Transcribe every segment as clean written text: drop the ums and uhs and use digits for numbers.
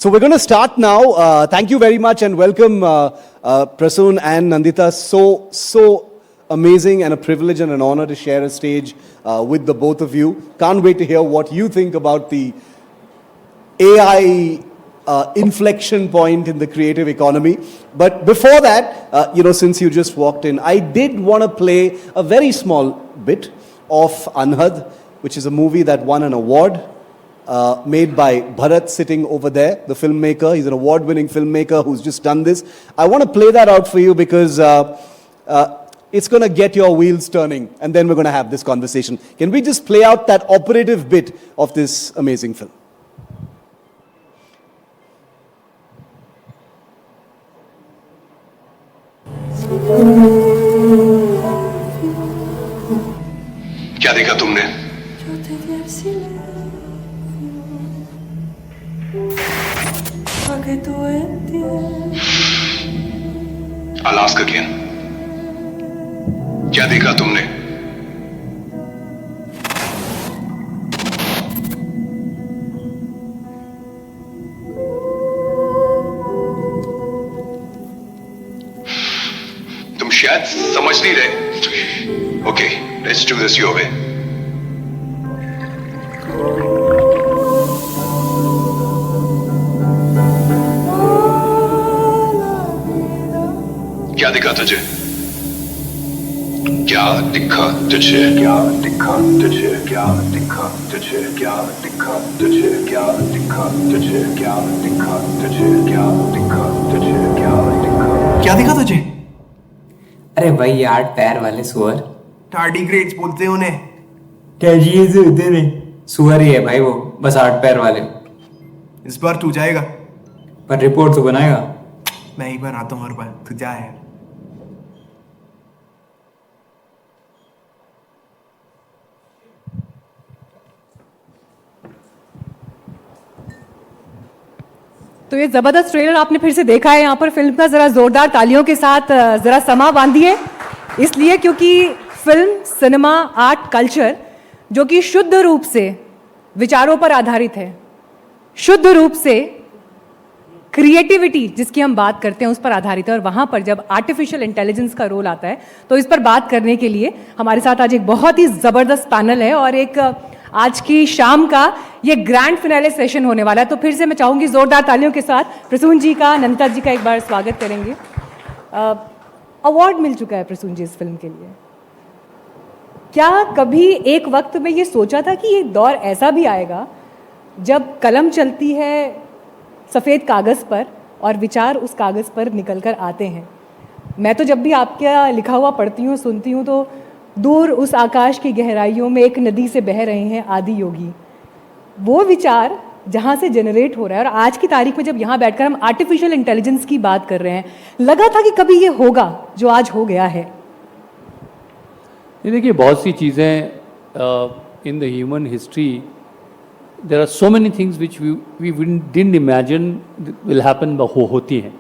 So we're going to start now. Thank you very much and welcome Prasoon and Nandita. So amazing and a privilege and an honor to share a stage with the both of you. Can't wait to hear what you think about the AI inflection point in the creative economy. But before that, since you just walked in, I did want to play a very small bit of Anhad, which is a movie that won an award. Made by Bharat sitting over there, the filmmaker. He's an award-winning filmmaker who's just done this. I want to play that out for you because it's going to get your wheels turning, and then we're going to have this conversation. Can we just play out that operative bit of this amazing film? क्या देखा तुमने? I'll ask again. क्या देखा तुमने? तुम शायद समझ नहीं रहे. Okay, let's do this your way. क्या दिखा तुझे? क्या दिखा तुझे? क्या दिखा तुझे? क्या दिखा तुझे? क्या दिखा तुझे? क्या दिखा तुझे? क्या दिखा तुझे? क्या दिखा तुझे? क्या दिखा तुझे? अरे भाई 8 पैर वाले सुअर। टार्डिग्रेड्स बोलते हैं उन्हें। टैजियस होते हैं। सुअर ही है भाई वो, बस 8 पैर वाले। इस बार तू जाएगा, पर रिपोर्ट तो बनाएगा। मैं ही बनाता हूँ हर बार, तू जा है। तो ये जबरदस्त ट्रेलर आपने फिर से देखा है। यहाँ पर फिल्म का जरा जोरदार तालियों के साथ जरा समा बांधिए, इसलिए क्योंकि फिल्म, सिनेमा, आर्ट, कल्चर जो कि शुद्ध रूप से विचारों पर आधारित है, शुद्ध रूप से क्रिएटिविटी जिसकी हम बात करते हैं उस पर आधारित है। और वहाँ पर जब आर्टिफिशियल इंटेलिजेंस का रोल आता है तो इस पर बात करने के लिए हमारे साथ आज एक बहुत ही ज़बरदस्त पैनल है और एक आज की शाम का ये ग्रैंड फिनाले सेशन होने वाला है। तो फिर से मैं चाहूँगी ज़ोरदार तालियों के साथ प्रसून जी का, नंदिता जी का एक बार स्वागत करेंगे। अवार्ड मिल चुका है प्रसून जी इस फिल्म के लिए। क्या कभी एक वक्त में ये सोचा था कि ये दौर ऐसा भी आएगा जब कलम चलती है सफ़ेद कागज़ पर और विचार उस कागज़ पर निकल कर आते हैं? मैं तो जब भी आपका लिखा हुआ पढ़ती हूँ, सुनती हूँ, तो दूर उस आकाश की गहराइयों में एक नदी से बह रहे हैं आदि योगी। वो विचार जहाँ से जनरेट हो रहा है, और आज की तारीख में जब यहाँ बैठकर हम आर्टिफिशियल इंटेलिजेंस की बात कर रहे हैं, लगा था कि कभी ये होगा जो आज हो गया है? देखिए, बहुत सी चीज़ें in the human history, there are so many things which we didn't imagine will happen, होती हैं।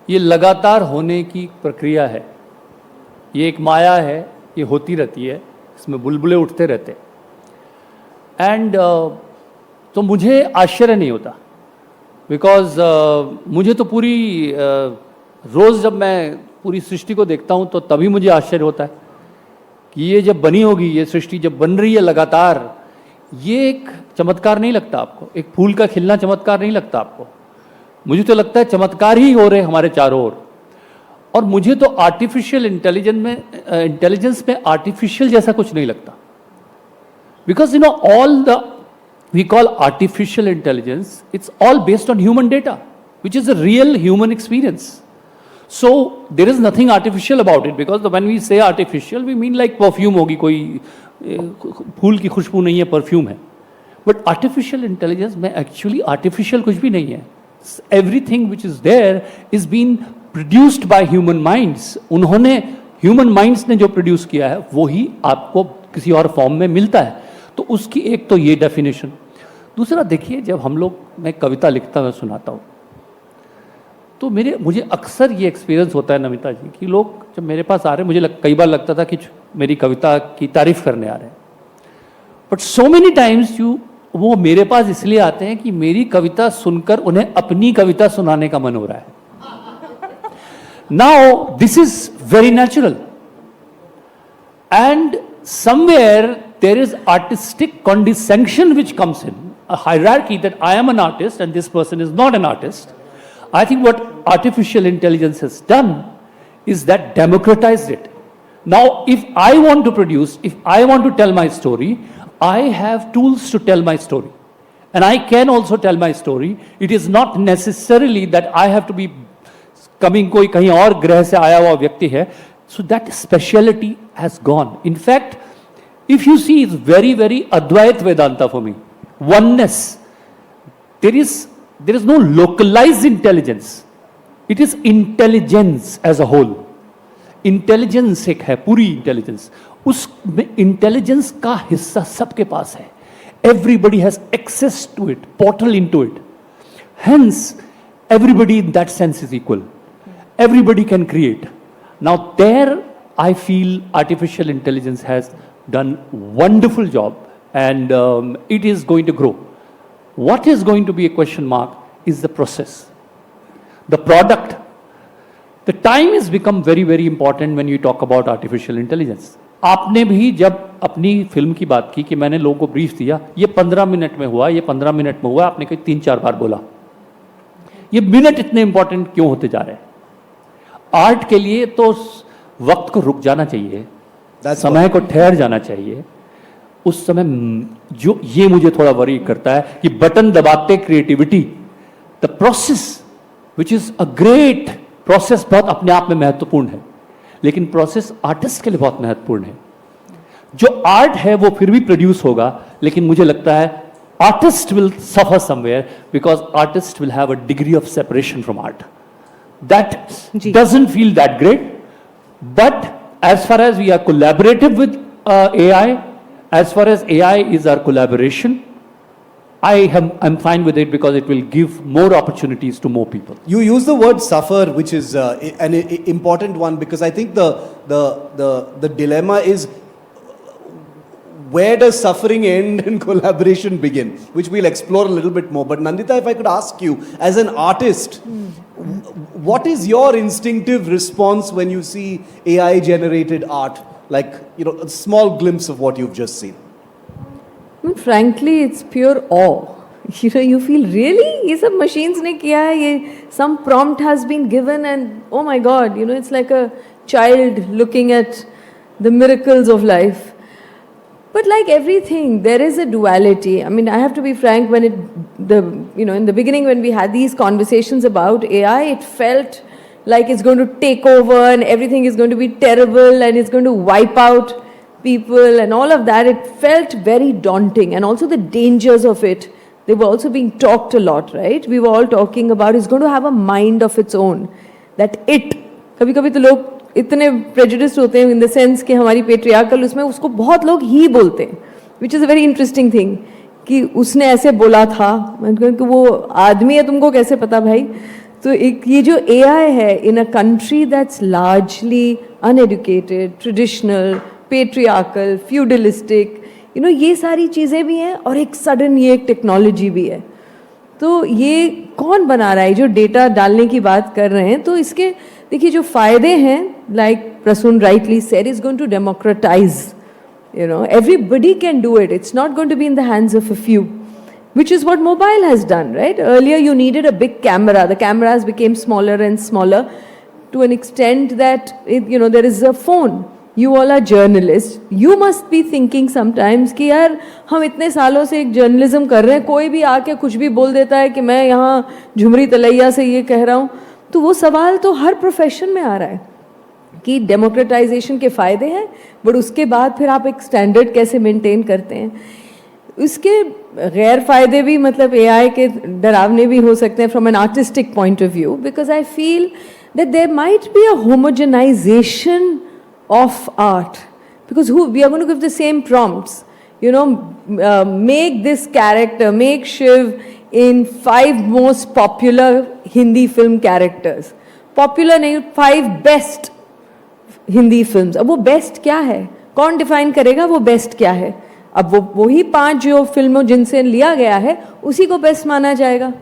ये लगातार होने की प्रक्रिया है, ये एक माया है, ये होती रहती है, इसमें बुलबुले उठते रहते हैं। एंड तो मुझे आश्चर्य नहीं होता, बिकॉज मुझे तो पूरी रोज़ जब मैं पूरी सृष्टि को देखता हूँ तो तभी मुझे आश्चर्य होता है कि ये जब बनी होगी, ये सृष्टि जब बन रही है लगातार, ये एक चमत्कार नहीं लगता आपको? एक फूल का खिलना चमत्कार नहीं लगता आपको? मुझे तो लगता है चमत्कार ही हो रहे हमारे चारों ओर। और मुझे तो आर्टिफिशियल इंटेलिजेंस में आर्टिफिशियल जैसा कुछ नहीं लगता, because all the we call artificial intelligence, it's all based on human data which is a real human experience. So there is nothing artificial about it, because when we say artificial we mean like perfume होगी, कोई फूल की खुशबू नहीं है, perfume है. But artificial intelligence में actually artificial कुछ भी नहीं है. Everything which is there is been produced by human minds. उन्होंने, ह्यूमन माइंड्स ने जो प्रोड्यूस किया है वो ही आपको किसी और फॉर्म में मिलता है. तो उसकी एक तो ये डेफिनेशन. दूसरा देखिए, जब हम लोग, मैं कविता लिखता हुआ सुनाता हूँ तो मुझे अक्सर ये एक्सपीरियंस होता है नमिता जी, कि लोग जब मेरे पास आ रहे हैं, मुझे कई बार लगता था कि मेरी कविता की तारीफ करने आ रहे हैं, बट सो मेनी टाइम्स वो मेरे पास इसलिए आते हैं कि मेरी कविता सुनकर उन्हें अपनी कविता सुनाने का मन हो रहा है. Now, this is very natural. And somewhere there is artistic condescension which comes in, a hierarchy that I am an artist and this person is not an artist. I think what artificial intelligence has done is that democratized it. Now, if I want to produce, if I want to tell my story, I have tools to tell my story. And I can also tell my story. It is not necessarily that I have to be coming कोई कहीं और ग्रह से आया हुआ व्यक्ति है. So that speciality has gone. In fact, if you see, it's very, very Advait Vedanta for me. Oneness. There is no localized intelligence. It is intelligence as a whole. Intelligence एक है, पूरी intelligence. उस intelligence का हिस्सा सबके पास है. Everybody has access to it, portal into it. Hence, everybody in that sense is equal. Everybody can create. Now there, I feel artificial intelligence has done wonderful job, and it is going to grow. What is going to be a question mark is the process, the product. The time has become very, very important when you talk about artificial intelligence. आपने भी जब अपनी film की बात की कि मैंने लोगों को ब्रीफ दिया, ये 15 मिनट में हुआ, ये 15 मिनट में हुआ, आपने कहीं 3-4 बार बोला. ये मिनट इतने इंपॉर्टेंट क्यों होते जा रहे हैं? आर्ट के लिए तो वक्त को रुक जाना चाहिए, समय को ठहर जाना चाहिए. उस समय जो ये मुझे थोड़ा वरी करता है कि बटन दबाते creativity, the process which is a great process, बहुत अपने आप में महत्वपूर्ण है, लेकिन प्रोसेस आर्टिस्ट के लिए बहुत महत्वपूर्ण है. जो आर्ट है वो फिर भी प्रोड्यूस होगा, लेकिन मुझे लगता है artist will suffer somewhere because artist will have a degree of separation from art that doesn't feel that great. But as far as we are collaborative with AI, as far as AI is our collaboration, I'm fine with it because it will give more opportunities to more people. You use the word suffer, which is an important one, because I think the dilemma is, where does suffering end and collaboration begin, which we'll explore a little bit more. But Nandita, if I could ask you, as an artist, what is your instinctive response when you see AI generated art, like, you know, a small glimpse of what you've just seen? I mean, frankly, it's pure awe. You know, you feel, really? ये सब machines ने किया है, ये some prompt has been given and oh my God, you know, it's like a child looking at the miracles of life. But like everything, there is a duality. I mean, I have to be frank, when in the beginning when we had these conversations about AI, it felt like it's going to take over and everything is going to be terrible and it's going to wipe out people and all of that. It felt very daunting, and also the dangers of it. They were also being talked a lot, right? We were all talking about it's going to have a mind of its own. That it, कभी-कभी तो लोग इतने prejudiced होते हैं in the sense कि हमारी patriarchal, उसमें उसको बहुत लोग ही बोलते हैं, which is a very interesting thing, कि उसने ऐसे बोला था. मैंने कि वो आदमी है, तुमको कैसे पता भाई? तो एक ये जो AI है, in a country that's largely uneducated, traditional, patriarchal, feudalistic, you know, ये सारी चीज़ें भी हैं, और एक सडन ये एक टेक्नोलॉजी भी है. तो ये कौन बना रहा है? जो डेटा डालने की बात कर रहे हैं, तो इसके देखिए जो फ़ायदे हैं, like Prasoon rightly said, is going to democratize. You know, everybody can do it. It's not going to be in the hands of a few, which is what mobile has done, right? Earlier you needed a big camera. The cameras became smaller and smaller to an extent that, there is a phone. You all are journalists. You must be thinking sometimes कि यार हम इतने सालों से एक journalism कर रहे हैं, कोई भी आके कुछ भी बोल देता है कि मैं यहाँ झुमरी तलैया से ये कह रहा हूँ. तो वो सवाल तो हर प्रोफेशन में आ रहा है कि डेमोक्रेटाइजेशन के फ़ायदे हैं, बट उसके बाद फिर आप एक स्टैंडर्ड कैसे मेंटेन करते हैं. उसके गैर फ़ायदे भी, मतलब AI के डरावने भी हो सकते हैं from an artistic point of view, because I feel that there might be a homogenization of art, because we are going to give the same prompts, make this character, make Shiv in 5 most popular Hindi film characters. Popular नहीं, 5 best Hindi films. अब वो best क्या है? कौन define करेगा वो best क्या है? अब वही 5 जो फिल्मों जिनसे लिया गया है उसी को बेस्ट माना जाएगा।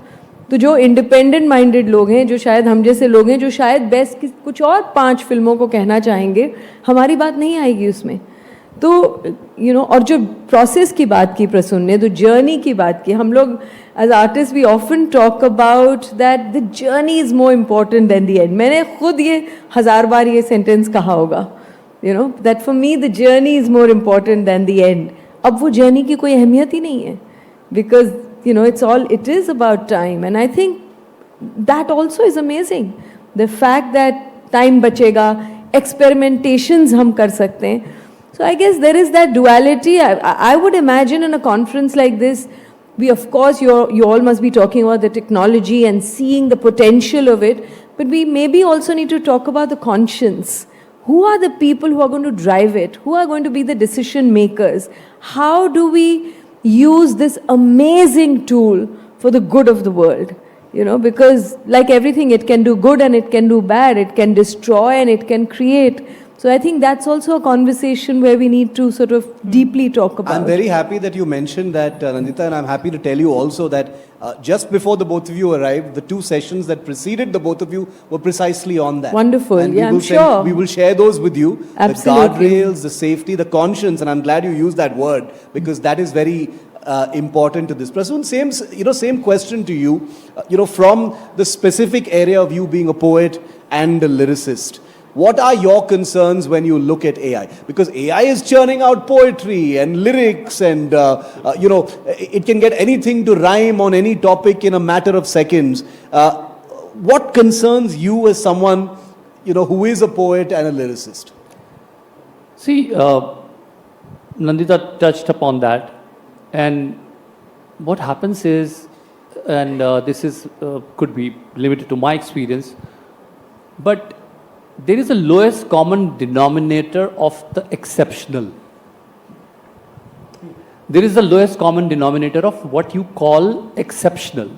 तो जो इंडिपेंडेंट माइंडेड लोग हैं, जो शायद हम जैसे लोग हैं, जो शायद बेस्ट कुछ और 5 फिल्मों को कहना चाहेंगे, हमारी बात नहीं आएगी उसमें। तो और जो प्रोसेस की बात की प्रसून ने, तो जर्नी की बात की, हम लोग as artist we often talk about that the journey is more important than the end. मैंने खुद ये 1000 बार ये सेंटेंस कहा होगा, that for me the journey is more important than the end. अब वो जर्नी की कोई अहमियत ही नहीं है, because it is about time, and I think that also is amazing, the fact that time बचेगा, experimentations हम कर सकते हैं। So I guess there is that duality. I would imagine in a conference like this, we of course you all must be talking about the technology and seeing the potential of it, but we maybe also need to talk about the conscience. Who are the people who are going to drive it? Who are going to be the decision makers? How do we use this amazing tool for the good of the world? Because like everything, it can do good and it can do bad, it can destroy and it can create. So I think that's also a conversation where we need to sort of deeply talk about. I'm very happy that you mentioned that, Nandita, and I'm happy to tell you also that just before the both of you arrived, the 2 sessions that preceded the both of you were precisely on that. Wonderful. And Yeah, I'm sure. we will share those with you. Absolutely. The guardrails, the safety, the conscience, and I'm glad you used that word because that is very important to this. Prasoon, same question to you. From the specific area of you being a poet and a lyricist, what are your concerns when you look at AI? Because AI is churning out poetry and lyrics and, it can get anything to rhyme on any topic in a matter of seconds. What concerns you as someone, who is a poet and a lyricist? See, Nandita touched upon that. And what happens is, and this is could be limited to my experience, but there is a lowest common denominator of the exceptional. There is the lowest common denominator of what you call exceptional,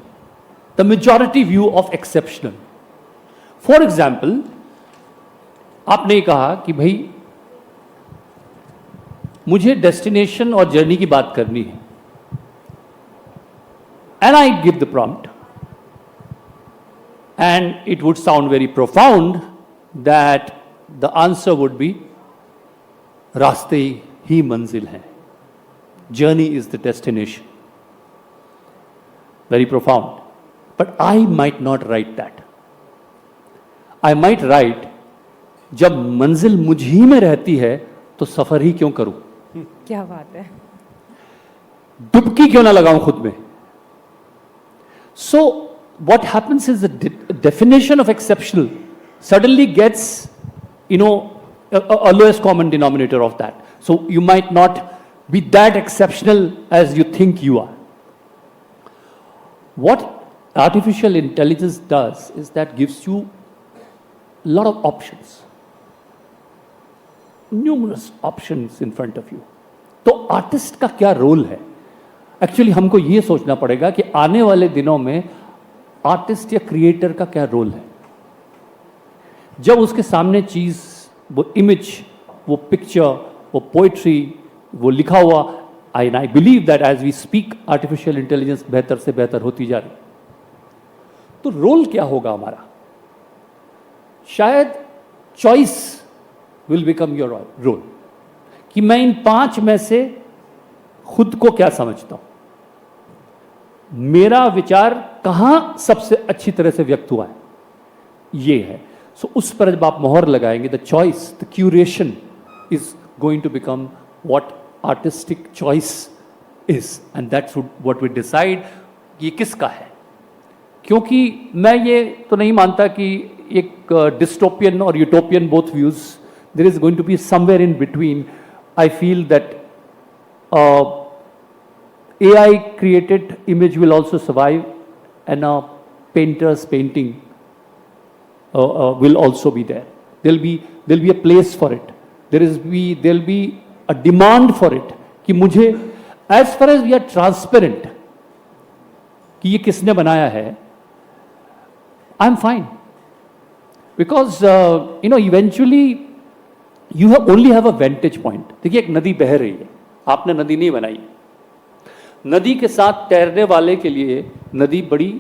the majority view of exceptional. For example, आपने कहा कि भाई मुझे destination और journey की बात करनी है, and I give the prompt, and it would sound very profound that the answer would be रास्ते ही मंजिल हैं, journey is the destination. Very profound. But I might not write that. I might write, जब मंजिल मुझ ही में रहती है तो सफर ही क्यों करूं? क्या बात है। डुबकी क्यों ना लगाऊं खुद में? So what happens is the definition of exceptional suddenly gets, a lowest common denominator of that. So you might not be that exceptional as you think you are. What artificial intelligence does is that gives you a lot of options, numerous options in front of you. तो artist का क्या role है? Actually हमको ये सोचना पड़ेगा कि आने वाले दिनों में आर्टिस्ट या क्रिएटर का क्या रोल है। जब उसके सामने चीज़, वो इमेज, वो पिक्चर, वो पोइट्री, वो लिखा हुआ, I believe that as we speak artificial intelligence बेहतर से बेहतर होती जा रही, तो रोल क्या होगा हमारा? शायद choice will become your role, कि मैं इन 5 में से खुद को क्या समझता हूं, मेरा विचार कहां सबसे अच्छी तरह से व्यक्त हुआ है, ये है। सो उस पर जब आप मोहर लगाएंगे, the choice, the curation is going to become what artistic choice is, and that's what we decide ये किसका है। क्योंकि मैं ये तो नहीं मानता कि एक डिस्टोपियन और utopian both views, there is going to be somewhere in between. I feel that AI created image will also survive, and a painter's painting will also be there. There'll be a place for it. There'll be a demand for it. कि मुझे, as far as we are transparent कि ये किसने बनाया है, I'm fine, because eventually you only have a vantage point. देखिए एक नदी बह रही है, आपने नदी नहीं बनाई। नदी के साथ तैरने वाले के लिए नदी बड़ी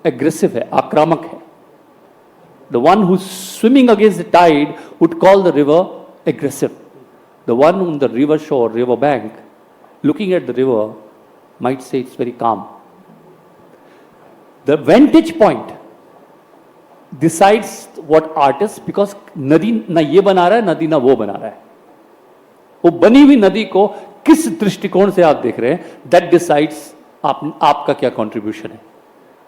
एग्रेसिव है, आक्रामक है। The one who's swimming against the tide would call the river aggressive. The one on the river shore, river bank, looking at the river, might say it's very calm. The vantage point decides what art is, because नदी ना ये बना रहा है, नदी ना वो बना रहा है। वो बनी हुई नदी को किस दृष्टिकोण से आप देख रहे हैं, that decides आपका क्या कंट्रीब्यूशन है।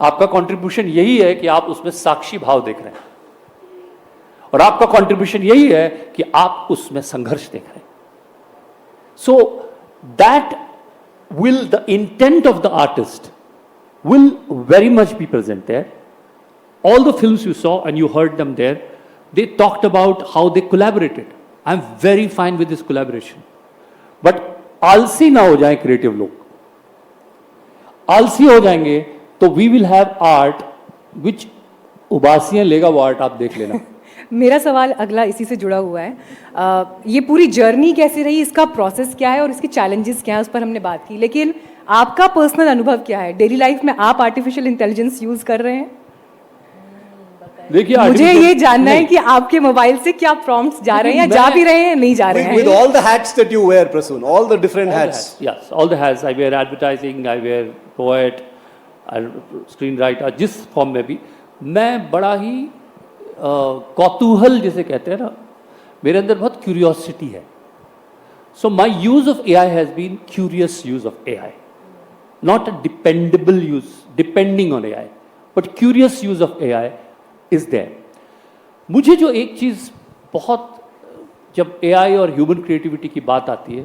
आपका कंट्रीब्यूशन यही है कि आप उसमें साक्षी भाव देख रहे हैं, और आपका कंट्रीब्यूशन यही है कि आप उसमें संघर्ष देख रहे हैं। So that will, the intent of the artist will very much be present there. All the films you saw and you heard them there, they talked about how they collaborated. I'm very fine with this collaboration. But आलसी ना हो जाए creative लोग, आलसी हो जाएंगे तो we will have art which उबासियां लेगा, वो आर्ट आप देख लेना। मेरा सवाल अगला इसी से जुड़ा हुआ है। ये पूरी जर्नी कैसी रही, इसका प्रोसेस क्या है और इसके चैलेंजेस क्या है, उस पर हमने बात की, लेकिन आपका पर्सनल अनुभव क्या है? डेली लाइफ में आप आर्टिफिशियल इंटेलिजेंस यूज कर रहे हैं? देखिए, मुझे ये जानना है कि आपके मोबाइल से क्या प्रॉम्प्ट्स जा रहे हैं, या जा भी रहे हैं, नहीं जा रहे हैं? With all the hats that you wear, Prasoon, all the different hats. Yes, all the hats. I wear advertising, I wear poet, screenwriter, जिस फॉर्म में भी मैं बड़ा ही कौतूहल जिसे कहते हैं ना, मेरे अंदर बहुत क्यूरियोसिटी है। So my use of AI has been curious use of AI, not a dependable use depending on AI, but curious use of AI is there. मुझे जो एक चीज बहुत, जब AI और ह्यूमन क्रिएटिविटी की बात आती है,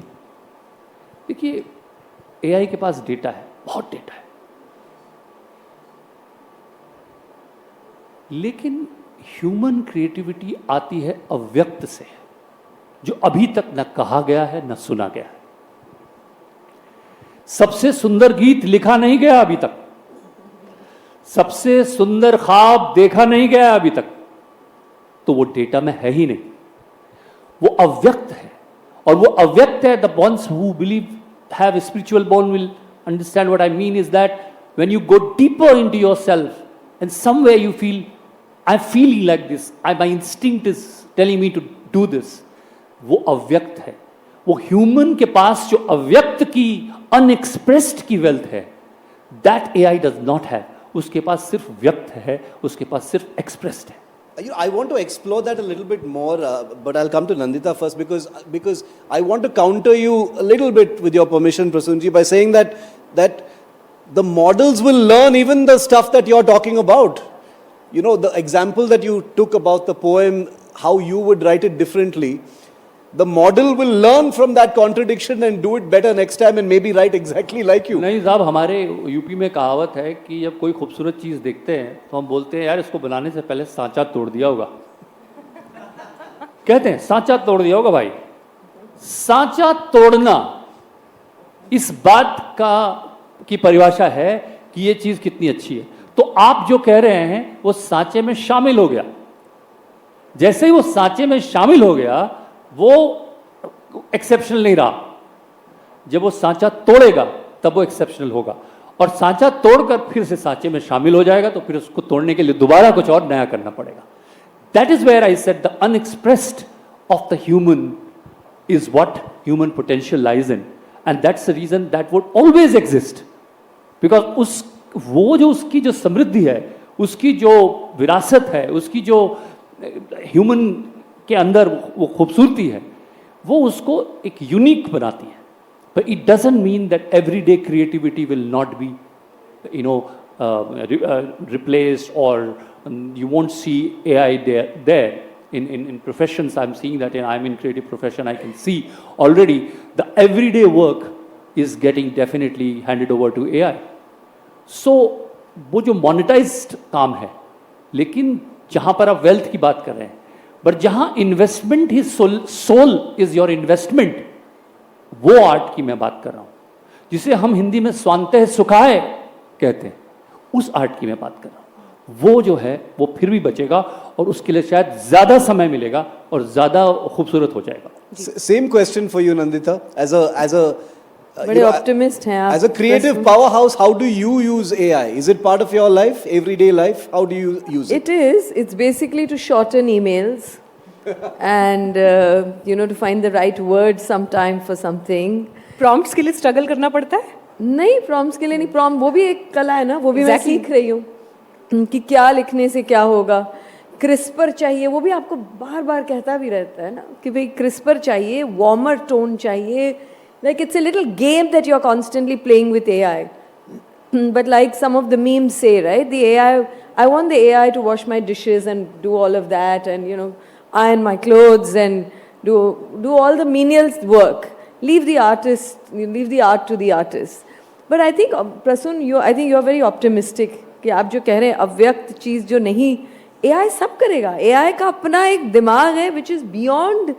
देखिए AI के पास डेटा है, बहुत डेटा है, लेकिन ह्यूमन क्रिएटिविटी आती है अव्यक्त से, जो अभी तक न कहा गया है न सुना गया है। सबसे सुंदर गीत लिखा नहीं गया अभी तक, सबसे सुंदर ख्वाब देखा नहीं गया अभी तक, तो वो डेटा में है ही नहीं, वो अव्यक्त है। और वो अव्यक्त है, the ones who believe have spiritual born will understand what I mean is that when you go deeper into yourself and somewhere you feel I'm feeling like this, my instinct is telling me to do this, वो अव्यक्त है। वो human के पास जो अव्यक्त की, unexpressed की wealth है, that AI does not have। उसके पास सिर्फ व्यक्त है, उसके पास सिर्फ एक्सप्रेस्ड है। I want to explore that a little bit more, but I'll come to Nandita first because I want to counter you a little bit, with your permission, Prasoonji, by saying that the models will learn even the stuff that you're talking about. You know, the example that you took about the poem, how you would write it differently, the model will learn from that contradiction and do it better next time and maybe write exactly like you. नहीं साहब, हमारे UP में कहावत है कि जब कोई खूबसूरत चीज़ देखते हैं तो हम बोलते हैं यार इसको बनाने से पहले सांचा तोड़ दिया होगा। कहते हैं सांचा तोड़ दिया होगा भाई। सांचा तोड़ना इस बात की परिभाषा है कि ये चीज़ कितनी अच्छी है। तो आप जो कह रहे हैं वो सांचे में शामिल हो गया, जैसे ही वो सांचे में शामिल हो गया वो एक्सेप्शनल नहीं रहा। जब वो सांचा तोड़ेगा तब वो एक्सेप्शनल होगा, और सांचा तोड़कर फिर से सांचे में शामिल हो जाएगा तो फिर उसको तोड़ने के लिए दोबारा कुछ और नया करना पड़ेगा। That is where I said the unexpressed of the human is what human potential lies in, and that's the reason that would always exist, because वो जो उसकी जो समृद्धि है, उसकी जो विरासत है, उसकी जो ह्यूमन के अंदर वो खूबसूरती है, वो उसको एक यूनिक बनाती है। But it doesn't mean that everyday creativity will not be replaced, or you won't see AI there. In professions, I'm seeing that. I'm in creative profession, I can see already the everyday work is getting definitely handed over to AI. सो वो जो monetised काम है, लेकिन जहां पर आप wealth की बात कर रहे हैं, बट जहां इन्वेस्टमेंट ही सोल इज योर इन्वेस्टमेंट, वो आर्ट की मैं बात कर रहा हूं, जिसे हम हिंदी में स्वांतः सुखाए कहते हैं, उस आर्ट की मैं बात कर रहा हूं। वो जो है वो फिर भी बचेगा और उसके लिए शायद ज्यादा समय मिलेगा और ज्यादा खूबसूरत हो जाएगा। Same question for you, Nandita, as a बड़े optimist हैं आप, As a creative Prasoon. powerhouse, how do you use AI? Is it part of your life, everyday life? How do you use it? It is. It's basically to shorten emails and to find the right word sometime for something. Prompts के लिए struggle करना पड़ता है? नहीं, prompts के लिए नहीं, prompt वो भी एक कला है ना, वो भी मैं Exactly. सीख रही हूँ कि क्या लिखने से क्या होगा। क्रिस्पर चाहिए, वो भी आपको बार बार कहता भी रहता है ना कि भाई क्रिस्पर चाहिए, वार्मर टोन चाहिए, like it's a little game that you're constantly playing with AI. But like some of the memes say, right, the AI, I want the AI to wash my dishes and do all of that and iron my clothes and do all the menial work. Leave the art to the artist. But I think Prasoon, I think you're very optimistic कि आप जो कह रहे हैं अव्यक्त चीज जो नहीं, AI सब करेगा। AI का अपना एक दिमाग है which is beyond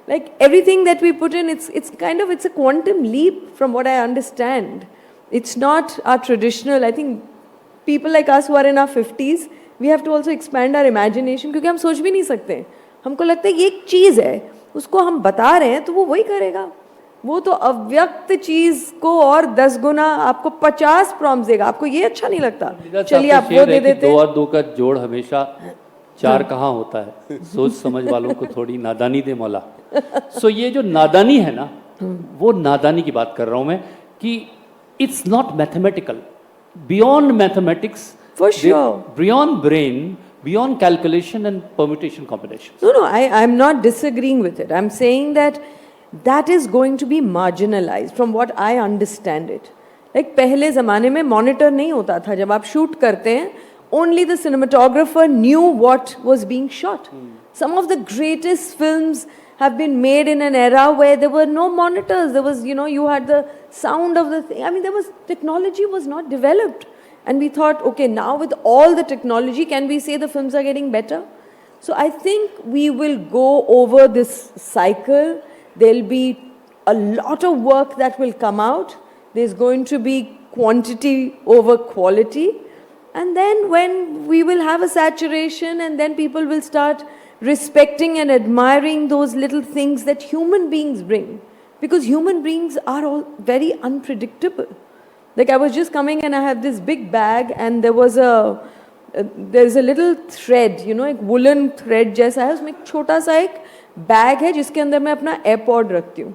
like everything that we put in. It's a quantum leap from what I understand. It's not our traditional. I think people like us who are in our 50s, we have to also expand our imagination क्योंकि हम सोच भी नहीं सकते। हमको लगता है ये एक चीज़ है, उसको हम बता रहे हैं तो वो वही करेगा। वो तो अव्यक्त चीज को और 10 गुना आपको 50 प्रॉम्प्ट्स देगा, आपको ये अच्छा नहीं लगता, चलिए आप वो दे देते। 2 और 2 का जोड़ हमेशा 4 कहाँ होता है, सोच समझ वालों को थोड़ी नादानी दे मौला। सो ये जो नादानी है ना, वो नादानी की बात कर रहा हूं मैं कि it's not mathematical, beyond mathematics, for sure, beyond brain, beyond calculation and permutation combination. No, I'm not disagreeing with it. I'm saying that is going to be marginalized from what I understand it. Like पहले ज़माने में monitor नहीं होता था, जब आप shoot करते हैं, only the cinematographer knew what was being shot. Some of the greatest films have been made in an era where there were no monitors. There was, you had the sound of the thing. I mean, technology was not developed. And we thought, okay, now with all the technology, can we say the films are getting better? So I think we will go over this cycle. There'll be a lot of work that will come out. There's going to be quantity over quality. And then when we will have a saturation, and then people will start respecting and admiring those little things that human beings bring. Because human beings are all very unpredictable. Like I was just coming and I have this big bag and there's a little thread, एक woolen thread जैसा है, उसमें एक छोटा सा एक bag है जिसके अंदर मैं अपना एयरपॉड रखती हूँ।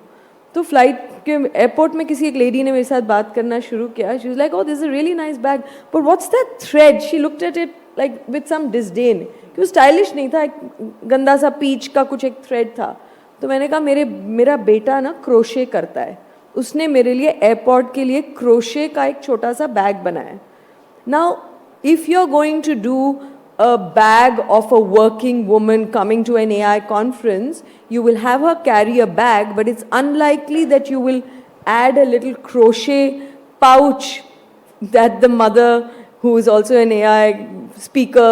तो फ्लाइट के एयरपोर्ट में किसी एक लेडी ने मेरे साथ बात करना शुरू किया। She was like, oh, this is a really nice bag, but what's that thread? She looked at it like with some disdain. कि वो स्टाइलिश नहीं था, एक गंदा सा पीच का कुछ एक थ्रेड था। तो मैंने कहा मेरा बेटा ना क्रोशे करता है, उसने मेरे लिए एयरपोर्ट के लिए क्रोशे का एक छोटा सा बैग बनाया। Now if you are going to do a bag of a working woman coming to an AI conference, you will have her carry a bag, but it's unlikely that you will add a little crochet pouch that the mother, who is also an AI speaker,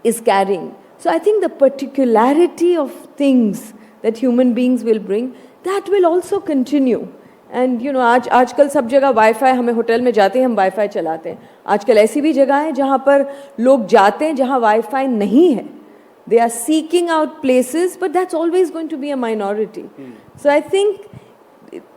is carrying. So I think the particularity of things that human beings will bring, that will also continue. And आजकल सब जगह wifi, हमें hotel में जाते हैं हम wifi चलाते हैं। आजकल ऐसी भी जगह है जहाँ पर लोग जाते हैं जहाँ वाईफाई नहीं है। They are seeking out places, but that's always going to be a minority. So I think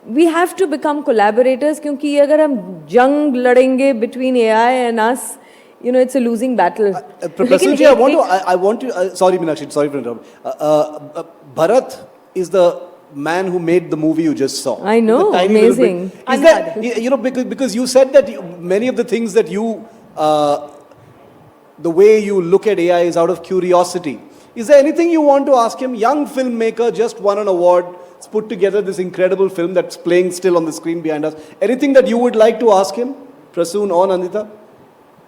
we have to become collaborators, क्योंकि अगर हम जंग लड़ेंगे between AI and us, it's a losing battle. Prasoon ji, I want to, sorry Meenakshi, sorry for interrupting. Bharat is the man who made the movie you just saw. I know, amazing. Is that, because you said that many of the things that you, the way you look at AI is out of curiosity. Is there anything you want to ask him? Young filmmaker, just won an award, has put together this incredible film that's playing still on the screen behind us. Anything that you would like to ask him, Prasoon or Nandita?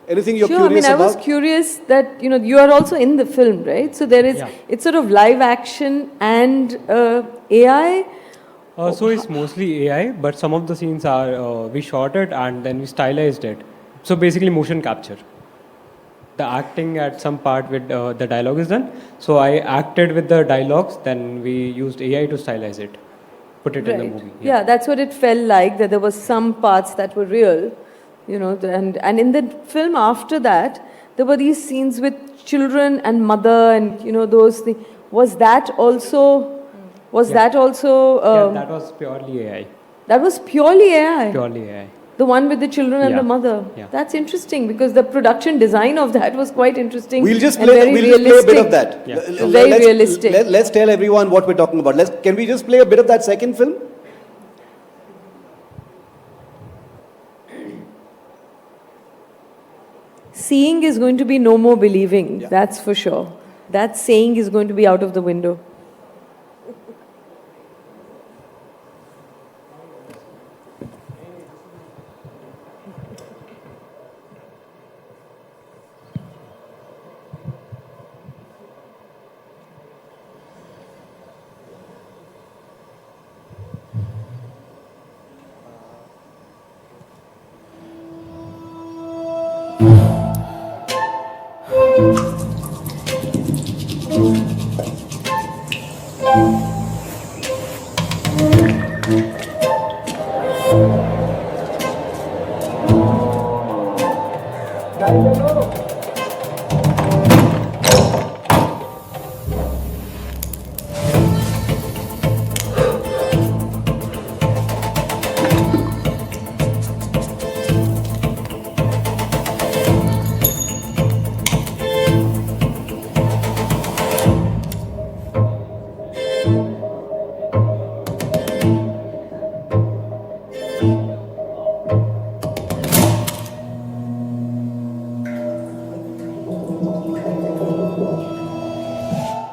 Anything you're curious about? I was curious that, you are also in the film, right? So there is, it's sort of live action and AI. So it's mostly AI, but some of the scenes are, we shot it and then we stylized it. So basically motion capture. The acting at some part with the dialogue is done. So I acted with the dialogues, then we used AI to stylize it, put it in the movie. Yeah, that's what it felt like, that there was some parts that were real. And in the film after that, there were these scenes with children and mother and, those things. Was that also, Yeah, that was purely AI. That was purely AI. Purely AI. The one with the children and Yeah. the mother. Yeah. That's interesting because the production design of that was quite interesting. We'll just and play. very We'll just play a bit of realistic. that. Yeah. Very Let's- realistic. Let's tell everyone what we're talking about. Can we just play a bit of that second film? Seeing is going to be no more believing. Yeah. That's for sure. That saying is going to be out of the window.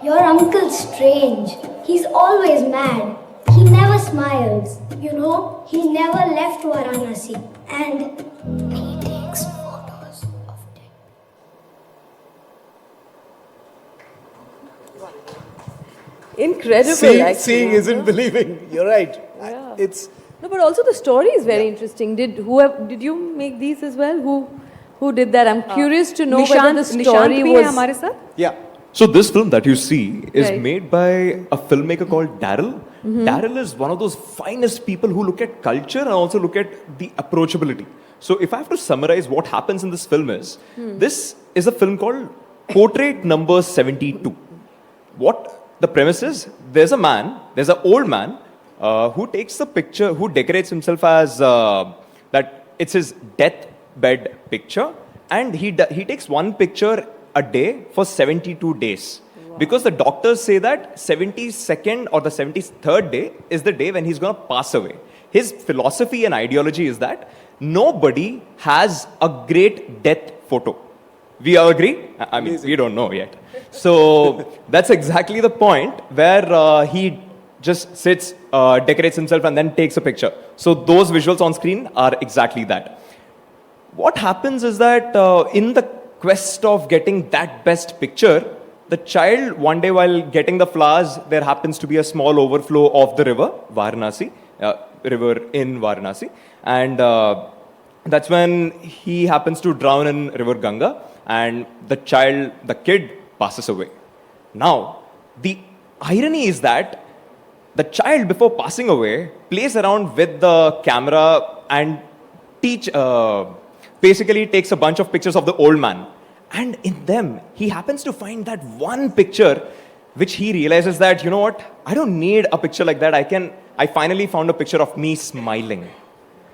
Your uncle's strange. He's always mad. He never smiles. You know, he never left Varanasi. And he takes photos of dead. Incredible, Seeing, actually. seeing isn't believing. You're right. Yeah. It's No, but also the story is very interesting. Did you make these as well? Who did that? I'm curious to know whether the Nishant story भी है was. हमारे साथ. yeah. So this film that you see is Right. made by a filmmaker called Daryl. Daryl is one of those finest people who look at culture and also look at the approachability. So if I have to summarize what happens in this film is, this is a film called Portrait Number 72. What the premise is, there's an old man who takes the picture, who decorates himself as that it's his deathbed picture, and he takes one picture a day for 72 days. Because the doctors say that 72nd or the 73rd day is the day when he's going to pass away. His philosophy and ideology is that nobody has a great death photo. We all agree? I mean, we don't know yet. So that's exactly the point where he just sits, decorates himself, and then takes a picture. So those visuals on screen are exactly that. What happens is that in the quest of getting that best picture, the child, one day while getting the flowers, there happens to be a small overflow of the river, Varanasi, river in Varanasi. And that's when he happens to drown in river Ganga, and the kid passes away. Now, the irony is that the child, before passing away, plays around with the camera and basically takes a bunch of pictures of the old man. And in them, he happens to find that one picture which he realizes that, you know what, I don't need a picture like that. I finally found a picture of me smiling.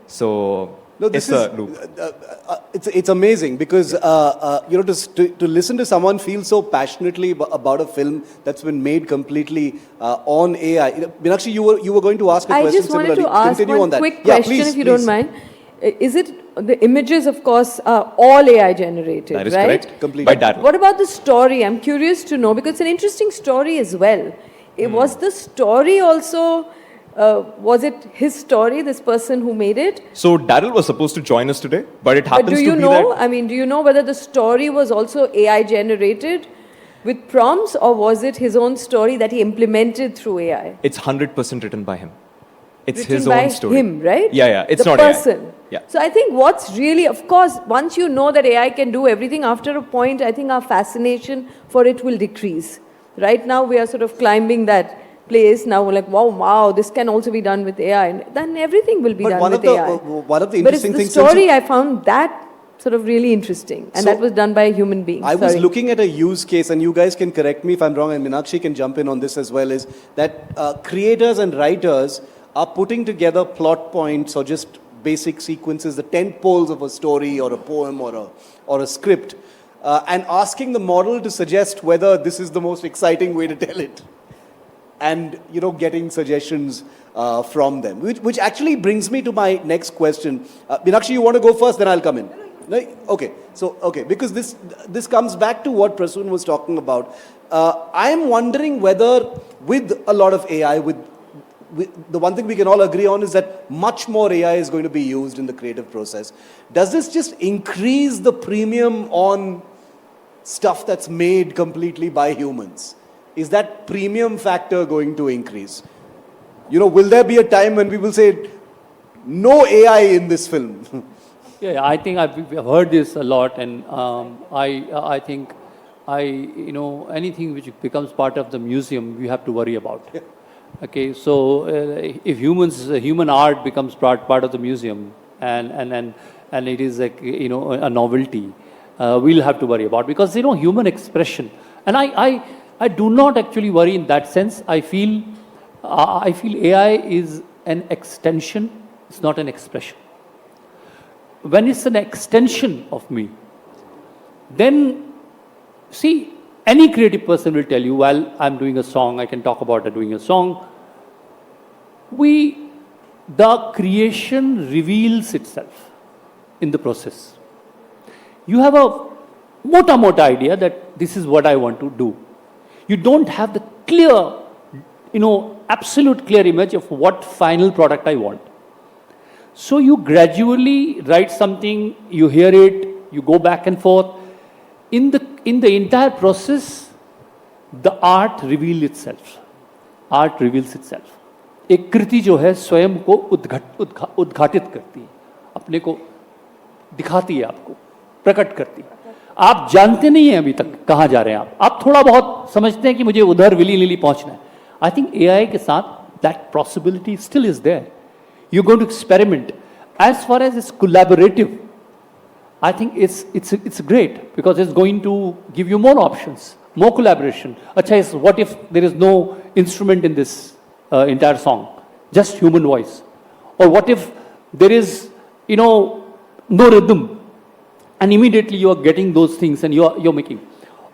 So, No, this it's is a loop. it's amazing because you know to listen to someone feel so passionately about a film that's been made completely on AI. Meenakshi, you were going to ask a I question just wanted similarly. to ask Continue one on that. quick Yeah, question, please, if you please. don't mind. Is it the images, of course, are all AI generated, That is right? correct. Completely. By Daryl. What about the story? I'm curious to know because it's an interesting story as well. Was the story also? Was it his story? This person who made it? So Daryl was supposed to join us today, but it happens But do to you be know? that I mean, do you know whether the story was also AI generated with prompts, or was it his own story that he implemented through AI? it's 100% written by him. It's Written his by own story. him, right? Yeah. It's the not person. AI. Yeah. So I think what's really, of course, once you know that AI can do everything, after a point, I think our fascination for it will decrease. Right now, we are sort of climbing that place. Now we're like, wow, this can also be done with AI. And then everything will be But done one with of the- AI. one of the but it's interesting the things since story, you- I found that sort of really interesting. And So, that was done by a human being. I was Sorry. looking at a use case, and you guys can correct me if I'm wrong, and Meenakshi can jump in on this as well, is that creators and writers are putting together plot points or just basic sequences, the tent poles of a story or a poem or a script, and asking the model to suggest whether this is the most exciting way to tell it, and getting suggestions from them, which actually brings me to my next question. Meenakshi, you want to go first, then I'll come in. Okay, because this comes back to what Prasoon was talking about. I am wondering whether with a lot of AI, with the one thing we can all agree on is that much more AI is going to be used in the creative process. Does this just increase the premium on stuff that's made completely by humans? Is that premium factor going to increase? Will there be a time when we will say, no AI in this film? Yeah, I think I've heard this a lot, and I think anything which becomes part of the museum, we have to worry about. Yeah. Okay, so if human art becomes part of the museum, and it is like a novelty, we'll have to worry about, because human expression, and I do not actually worry in that sense. I feel AI is an extension. It's not an expression. When it's an extension of me, then see, any creative person will tell you, while I'm doing a song, I can talk about doing a song. The creation reveals itself in the process. You have a mota idea that this is what I want to do. You don't have the clear, absolute clear image of what final product I want. So you gradually write something, you hear it, you go back and forth. In the entire process, the art reveals itself. Art reveals itself. एक कृति जो है स्वयं को उद्घाटित करती है, अपने को दिखाती है, आपको प्रकट करती है. आप जानते नहीं हैं अभी तक कहाँ जा रहे हैं आप थोड़ा बहुत समझते हैं कि मुझे उधर विली नीली पहुंचना है. आई थिंक एआई के साथ that possibility still is there. You're going to experiment. As far as it's collaborative, I think it's great, because it's going to give you more options, more collaboration. Acha, what if there is no instrument in this entire song, just human voice? Or what if there is no rhythm, and immediately you are getting those things and you're making.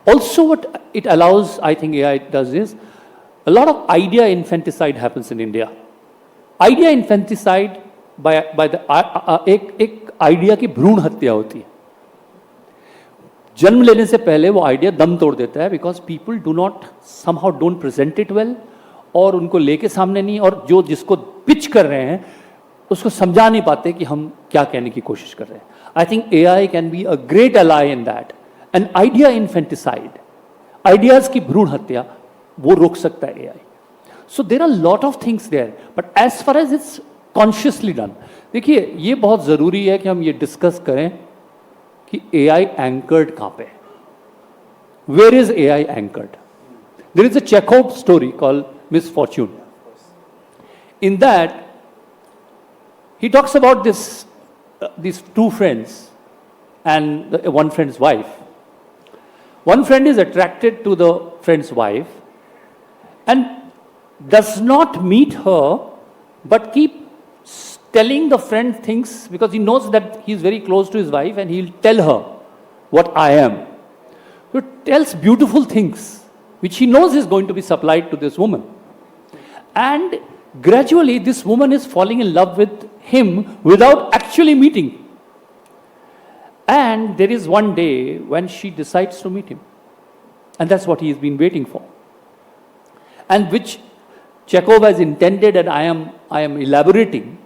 Also, what it allows, I think AI does is, a lot of idea infanticide happens in India. Idea infanticide by the एक idea की भ्रूण हत्या होती है. जन्म लेने से पहले वो आइडिया दम तोड़ देता है, because people do not somehow don't present it well, और उनको लेके सामने नहीं, और जिसको पिच कर रहे हैं उसको समझा नहीं पाते कि हम क्या कहने की कोशिश कर रहे हैं. I think AI can be a great ally in that. And idea infanticide, ideas की भ्रूण हत्या, वो रोक सकता है AI. So there are a lot of things there, but as far as it's consciously done, देखिए ये बहुत ज़रूरी है कि हम ये डिस्कस करें कि AI anchored कहाँ पे है. Where is AI anchored? There is a Chekhov story called Misfortune. In that, he talks about these two friends and one friend's wife. One friend is attracted to the friend's wife and does not meet her, but keep telling the friend things, because he knows that he is very close to his wife, and he'll tell her what I am. So he tells beautiful things which he knows is going to be supplied to this woman. And gradually this woman is falling in love with him without actually meeting. And there is one day when she decides to meet him. And that's what he has been waiting for. And which Chekhov has intended, and I am elaborating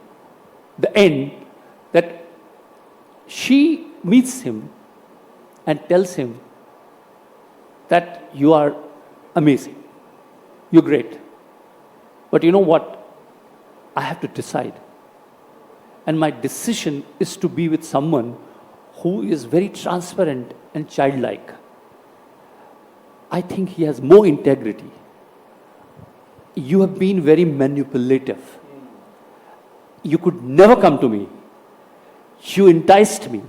the end, that she meets him and tells him that you are amazing, you're great, but you know what, I have to decide, and my decision is to be with someone who is very transparent and childlike. I think he has more integrity. You have been very manipulative. You could never come to me. You enticed me.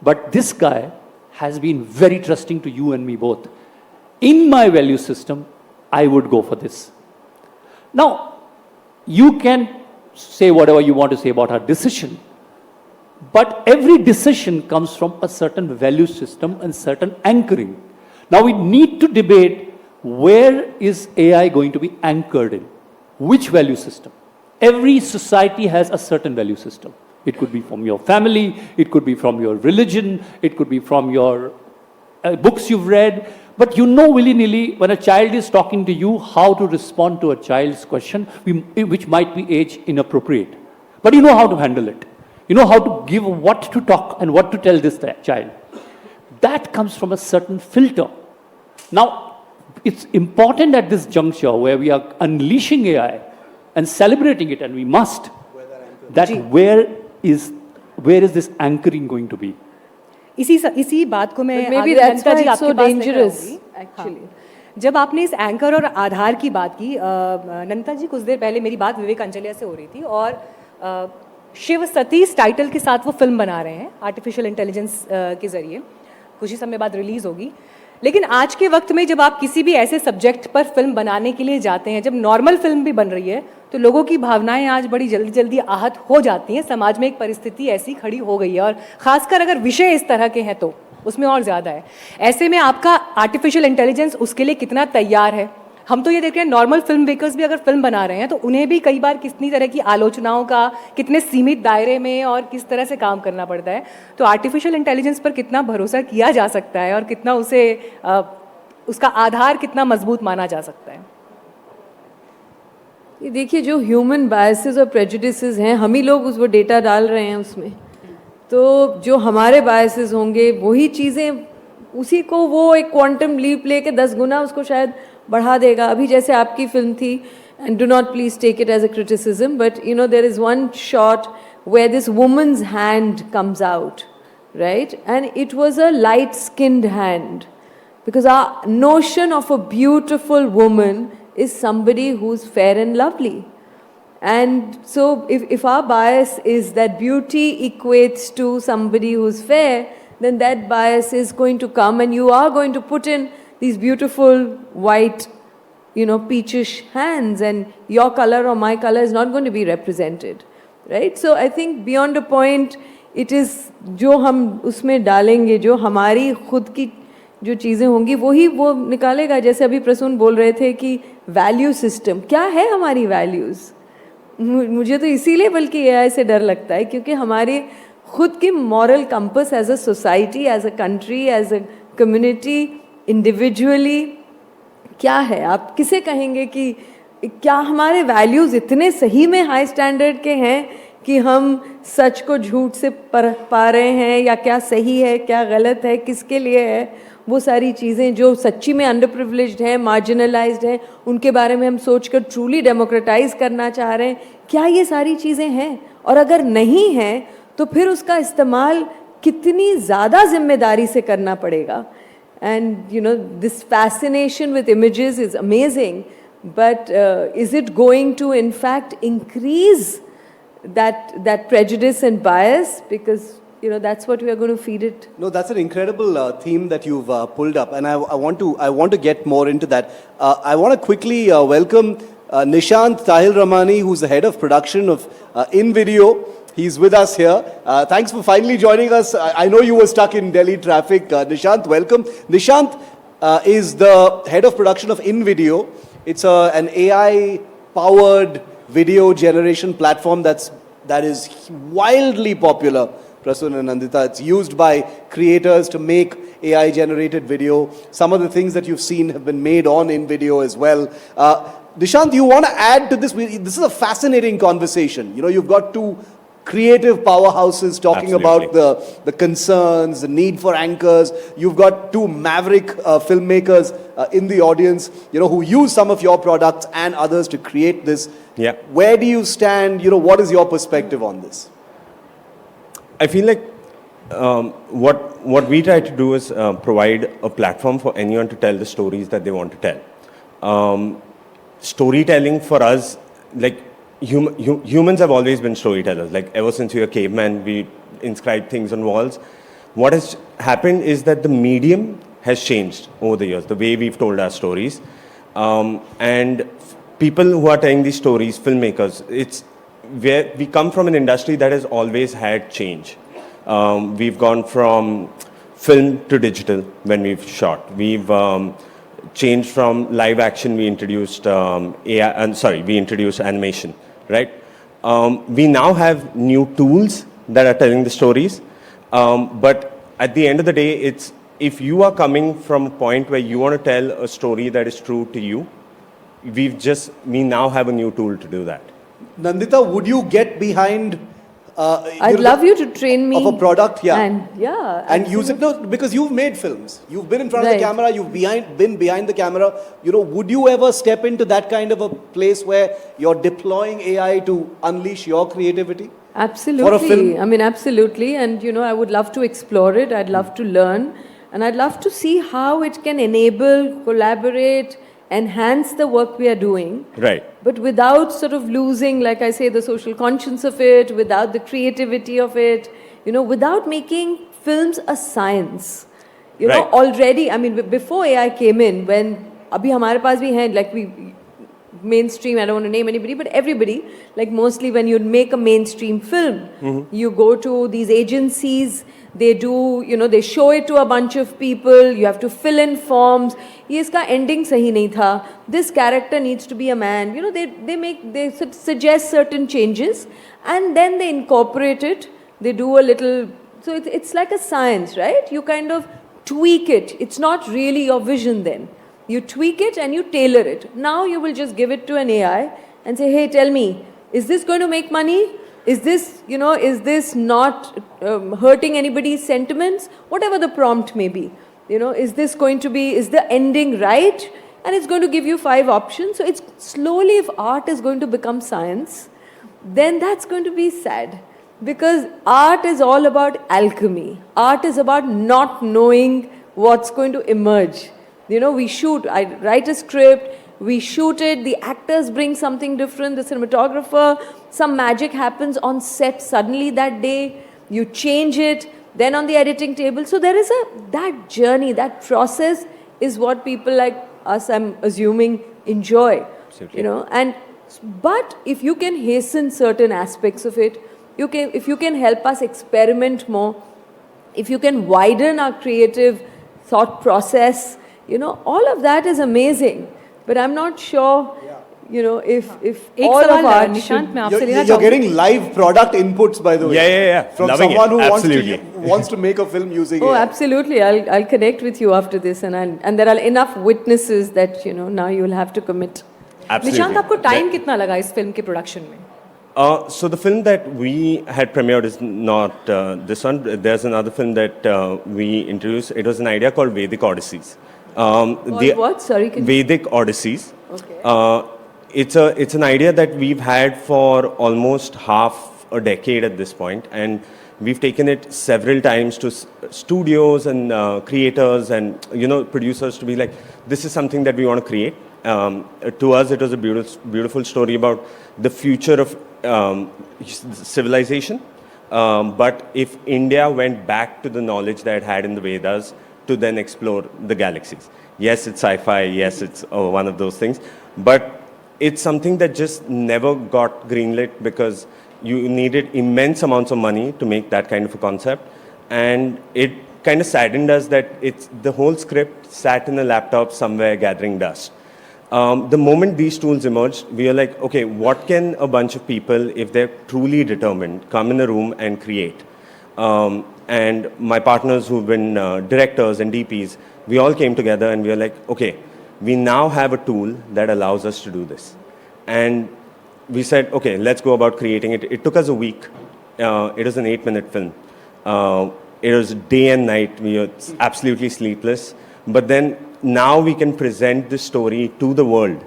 But this guy has been very trusting to you and me both. In my value system, I would go for this. Now, you can say whatever you want to say about her decision, but every decision comes from a certain value system and certain anchoring. Now we need to debate, where is AI going to be anchored in? Which value system? Every society has a certain value system. It could be from your family, it could be from your religion, it could be from your books you've read. But you know willy-nilly, when a child is talking to you, how to respond to a child's question, which might be age inappropriate. But you know how to handle it. You know how to give what to talk and what to tell this child. That comes from a certain filter. Now, it's important at this juncture where we are unleashing AI and celebrating it, and we must, that where is this anchoring going to be? इसी बात को मैं maybe आगे that's Nandita why ji it's so आपके पास लेकर dangerous आऊंगी। actually. हाँ। जब आपने इस एंकर और आधार की बात की, नंदिता जी कुछ देर पहले मेरी बात विवेक अंचलिया से हो रही थी, और शिव सतीश टाइटल के साथ वो फिल्म बना रहे हैं आर्टिफिशियल इंटेलिजेंस के ज़रिए, कुछ ही समय बाद रिलीज़ होगी। लेकिन आज के वक्त में जब आप किसी भी ऐसे सब्जेक्ट पर फिल्म बनाने के लिए जाते हैं, जब नॉर्मल फिल्म भी बन रही है, तो लोगों की भावनाएं आज बड़ी जल्दी जल्दी आहत हो जाती हैं। समाज में एक परिस्थिति ऐसी खड़ी हो गई है, और ख़ासकर अगर विषय इस तरह के हैं तो उसमें और ज़्यादा है। ऐसे में आपका आर्टिफिशियल इंटेलिजेंस उसके लिए कितना तैयार है? हम तो ये देख रहे हैं नॉर्मल फिल्म मेकर्स भी अगर फिल्म बना रहे हैं तो उन्हें भी कई बार कितनी तरह की आलोचनाओं का, कितने सीमित दायरे में और किस तरह से काम करना पड़ता है। तो आर्टिफिशियल इंटेलिजेंस पर कितना भरोसा किया जा सकता है और कितना उसे उसका आधार कितना मजबूत माना जा सकता है? ये देखिए, जो ह्यूमन बायसेस और प्रेजुडिसेस हैं, हम ही लोग वो डेटा डाल रहे हैं उसमें, तो जो हमारे बायसेस होंगे वही चीज़ें, उसी को वो एक क्वांटम लीप लेके 10 गुना उसको शायद बढ़ा देगा। अभी जैसे आपकी फिल्म थी, and do not please take it as a criticism, but you know there is one shot where this woman's hand comes out, right, and it was a light skinned hand, because our notion of a beautiful woman is somebody who's fair and lovely. And so if our bias is that beauty equates to somebody who's fair, then that bias is going to come, and you are going to put in these beautiful white, you know, peachish hands, and your color or my color is not going to be represented, right? So I think beyond a point, it is जो हम उसमें डालेंगे, जो हमारी खुद की जो चीज़ें होंगी वही वो निकालेगा। जैसे अभी प्रसून बोल रहे थे कि वैल्यू सिस्टम क्या है, हमारी वैल्यूज़, मुझे तो इसीलिए बल्कि एआई से डर लगता है, क्योंकि हमारे खुद की moral compass as a society, as a country, as a community, individually क्या है? आप किसे कहेंगे कि क्या हमारे वैल्यूज़ इतने सही में हाई स्टैंडर्ड के हैं कि हम सच को झूठ से परख पा रहे हैं, या क्या सही है क्या गलत है, किसके लिए है? वो सारी चीज़ें जो सच्ची में अंडर प्रिविलेज्ड हैं, मार्जिनलाइज्ड हैं, उनके बारे में हम सोचकर ट्रूली डेमोक्रेटाइज करना चाह रहे हैं, क्या ये सारी चीज़ें हैं? और अगर नहीं हैं तो फिर उसका इस्तेमाल कितनी ज़्यादा जिम्मेदारी से करना पड़ेगा। And you know this fascination with images is amazing, but is it going to in fact increase that prejudice and bias, because you know that's what we are going to feed it. No, that's an incredible theme that you've pulled up, and I want to get more into that. I want to quickly welcome Nishant Tahil Ramani, who's the head of production of InVideo. He's with us here. Thanks for finally joining us. I know you were stuck in Delhi traffic. Nishant, welcome. Nishant is the head of production of InVideo. It's an AI-powered video generation platform that is wildly popular, Prasun and Nandita. It's used by creators to make AI generated video. Some of the things that you've seen have been made on InVideo as well. Nishant, you want to add to this? This is a fascinating conversation. You know, you've got two creative powerhouses talking Absolutely. about the concerns, the need for anchors. You've got two maverick filmmakers in the audience, you know, who use some of your products and others to create this. Yeah. Where do you stand? You know, what is your perspective on this? I feel like what we try to do is provide a platform for anyone to tell the stories that they want to tell. Storytelling for us, like humans have always been storytellers. Like ever since we were cavemen, we inscribed things on walls. What has happened is that the medium has changed over the years, the way we've told our stories. And people who are telling these stories, filmmakers, it's where we come from an industry that has always had change. We've gone from film to digital when we've shot. We've changed from live action. We introduced we introduced animation, right? We now have new tools that are telling the stories, but at the end of the day, it's if you are coming from a point where you want to tell a story that is true to you, we now have a new tool to do that. Nandita, would you get behind? I'd love you to train me of a product, yeah, and use it. No, because you've made films, you've been in front of Right. the camera, you've been behind the camera. You know, would you ever step into that kind of a place where you're deploying AI to unleash your creativity? Absolutely. For a film? I mean, absolutely. And, you know, I would love to explore it. I'd love to learn. And I'd love to see how it can enable, collaborate, enhance the work we are doing. Right. But without sort of losing, like I say, the social conscience of it, without the creativity of it, you know, without making films a science. You know, Right. already, I mean, before AI came in, when abhi hamare paas bhi hain, like mainstream, I don't want to name anybody, but everybody, like mostly when you make a mainstream film, you go to these agencies, they do, you know, they show it to a bunch of people, you have to fill in forms. Ye iska ending sahi nahi tha. This character needs to be a man. You know, they suggest certain changes and then they incorporate it. They do a little, so it's like a science, right? You kind of tweak it. It's not really your vision then. You tweak it and you tailor it. Now you will just give it to an AI and say, hey, tell me, is this going to make money? Is this, you know, is this not hurting anybody's sentiments? Whatever the prompt may be. You know, is this going to be, is the ending right? And it's going to give you 5 options. So it's slowly, if art is going to become science, then that's going to be sad. Because art is all about alchemy. Art is about not knowing what's going to emerge. You know, I write a script, we shoot it, the actors bring something different, the cinematographer, some magic happens on set suddenly that day, you change it, then on the editing table. So there is that journey, that process is what people like us, I'm assuming, enjoy. Absolutely. You know, but if you can hasten certain aspects of it, if you can help us experiment more, if you can widen our creative thought process, you know, all of that is amazing. But I'm not sure, you know, if एक all of सवाल art Nishant मैं आपसे You're, लेना you're चाहूंगी getting live product inputs, by the way. Yeah. From Loving someone it. who Absolutely. wants to make a film using Oh, AI. absolutely. I'll connect with you after this, and there are enough witnesses that, you know, now you'll have to commit. Absolutely. Nishant आपको time कितना लगा इस film के production में? So the film that we had premiered is not this one. There's another film that we introduced. It was an idea called Vedic Odysseys. What? Sorry, can you... Vedic Odysseys. Okay. It's an idea that we've had for almost half a decade at this point, and we've taken it several times to studios and creators and, you know, producers to be like, this is something that we want to create. To us, it was a beautiful story about the future of civilization. But if India went back to the knowledge that it had in the Vedas to then explore the galaxies. Yes, it's sci-fi. Yes, it's one of those things. But it's something that just never got greenlit because you needed immense amounts of money to make that kind of a concept. And it kind of saddened us that the whole script sat in a laptop somewhere gathering dust. The moment these tools emerged, we were like, okay, what can a bunch of people, if they're truly determined, come in a room and create? And my partners who've been directors and DPs, we all came together and we were like, okay, we now have a tool that allows us to do this. And we said, okay, let's go about creating it. It took us a week. It was an 8-minute film. It was day and night. We were absolutely sleepless. But then now we can present this story to the world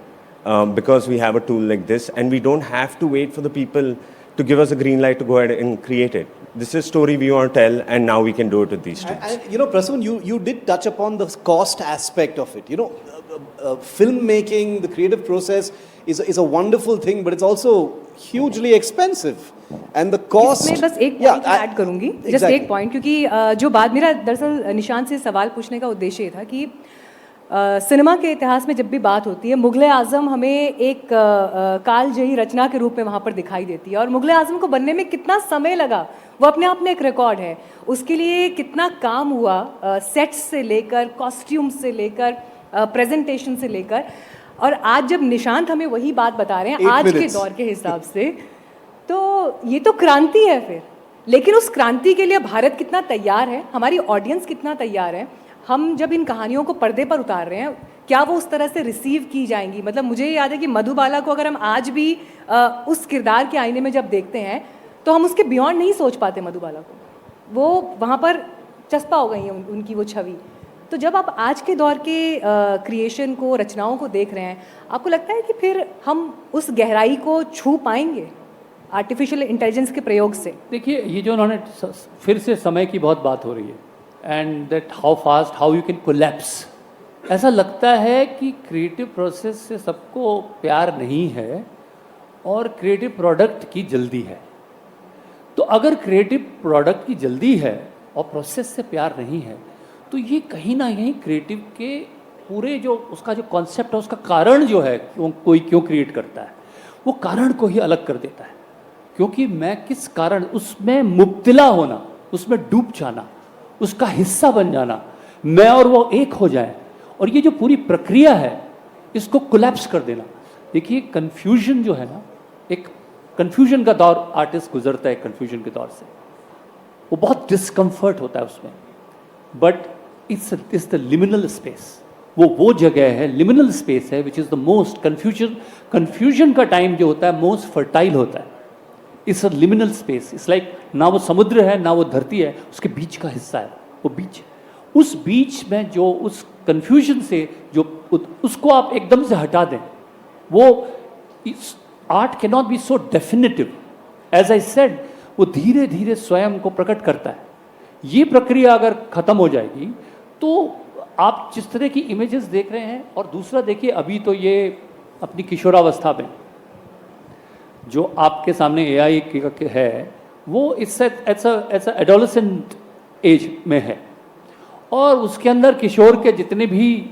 because we have a tool like this, and we don't have to wait for the people to give us a green light to go ahead and create it. This is a story we want to tell, and now we can do it with these tools. And you know, Prasoon, you did touch upon the cost aspect of it. You know, filmmaking, the creative process is a wonderful thing, but it's also hugely expensive. And the cost. इसमें बस एक point add करूंगी, just एक point, क्योंकि जो बात मेरा दरअसल निशांत से सवाल पूछने का उद्देश्य ये था कि सिनेमा के इतिहास में जब भी बात होती है मुग़ल आज़म हमें एक कालजयी रचना के रूप में वहाँ पर दिखाई देती है, और मुग़ल आज़म को बनने में कितना समय लगा वो अपने आप में एक रिकॉर्ड है। उसके लिए कितना काम हुआ, सेट्स से लेकर, कॉस्ट्यूम से लेकर, प्रेजेंटेशन से लेकर, और आज जब निशांत हमें वही बात बता रहे हैं आज के दौर के हिसाब से, तो ये तो क्रांति है फिर। लेकिन उस क्रांति के लिए भारत कितना तैयार है, हमारी ऑडियंस कितना तैयार है, हम जब इन कहानियों को पर्दे पर उतार रहे हैं क्या वो उस तरह से रिसीव की जाएंगी। मतलब मुझे याद है कि मधुबाला को अगर हम आज भी उस किरदार के आईने में जब देखते हैं तो हम उसके बियॉन्ड नहीं सोच पाते मधुबाला को, वो वहाँ पर चस्पा हो गई है उनकी वो छवि। तो जब आप आज के दौर के क्रिएशन को, रचनाओं को देख रहे हैं, आपको लगता है कि फिर हम उस गहराई को छू पाएंगे आर्टिफिशियल इंटेलिजेंस के प्रयोग से? देखिए, ये जो उन्होंने फिर से समय की बहुत बात हो रही है, and that how fast how you can collapse. ऐसा लगता है कि क्रिएटिव प्रोसेस से सबको प्यार नहीं है और क्रिएटिव प्रोडक्ट की जल्दी है। तो अगर क्रिएटिव प्रोडक्ट की जल्दी है और प्रोसेस से प्यार नहीं है, तो ये कहीं ना कहीं क्रिएटिव के पूरे जो उसका जो कॉन्सेप्ट है, उसका कारण जो है, कोई क्यों क्रिएट करता है, वो कारण को ही अलग कर देता है। क्योंकि मैं किस कारण उसमें मुब्तला होना, उसमें डूब जाना, उसका हिस्सा बन जाना, मैं और वो एक हो जाए, और ये जो पूरी प्रक्रिया है इसको कोलैप्स कर देना। देखिए, कन्फ्यूजन जो है ना, एक कन्फ्यूजन का दौर आर्टिस्ट गुजरता है, कन्फ्यूजन के दौर से वो बहुत डिस्कम्फर्ट होता है उसमें, but it's the liminal space. वो जगह है, लिमिनल स्पेस है, which is the most confusion का टाइम जो होता है मोस्ट फर्टाइल होता है। It's a liminal space, it's like ना वो समुद्र है ना वो धरती है, उसके बीच का हिस्सा है वो बीच। उस बीच में जो उस कन्फ्यूजन से जो उसको आप एकदम से हटा दें, वो art can not be so definitive. As I said, वो धीरे धीरे स्वयं को प्रकट करता है। ये प्रक्रिया अगर ख़त्म हो जाएगी तो आप जिस तरह की इमेजेस देख रहे हैं, और दूसरा देखिए, अभी तो ये अपनी किशोरावस्था में जो आपके सामने एआई है, वो इट्स एडोलेसेंट एज में है, और उसके अंदर किशोर के जितने भी